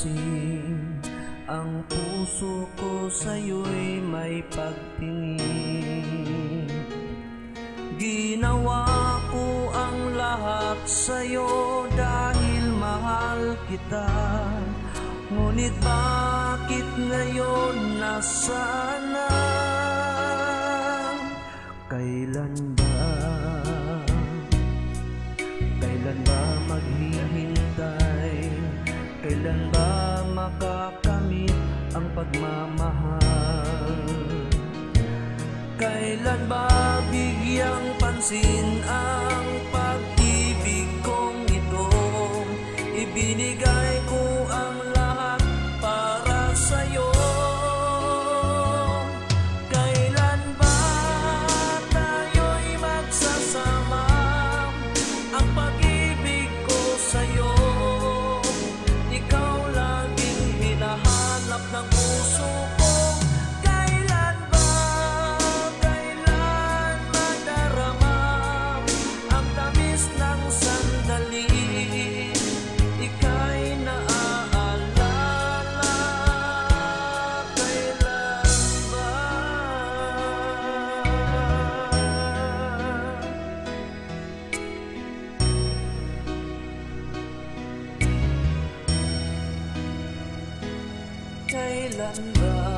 pansin. Ang puso ko sa'yo'y may pagtingin. Ginawa ko ang lahat sa'yo dahil mahal kita. Ngunit bakit ngayon nasaan na? Kailan ba maghihintay? Kailan ba makakamit ang pagmamahal? Kailan ba bigyang pansin ang pag-ibig kong ito? Ibinigay ko ang lahat para sa'yo. Kailan ba tayo'y magsasama? Ang pag-ibig ko sa'yo, ikaw laging hinahanap ng puso ko. Kailan ba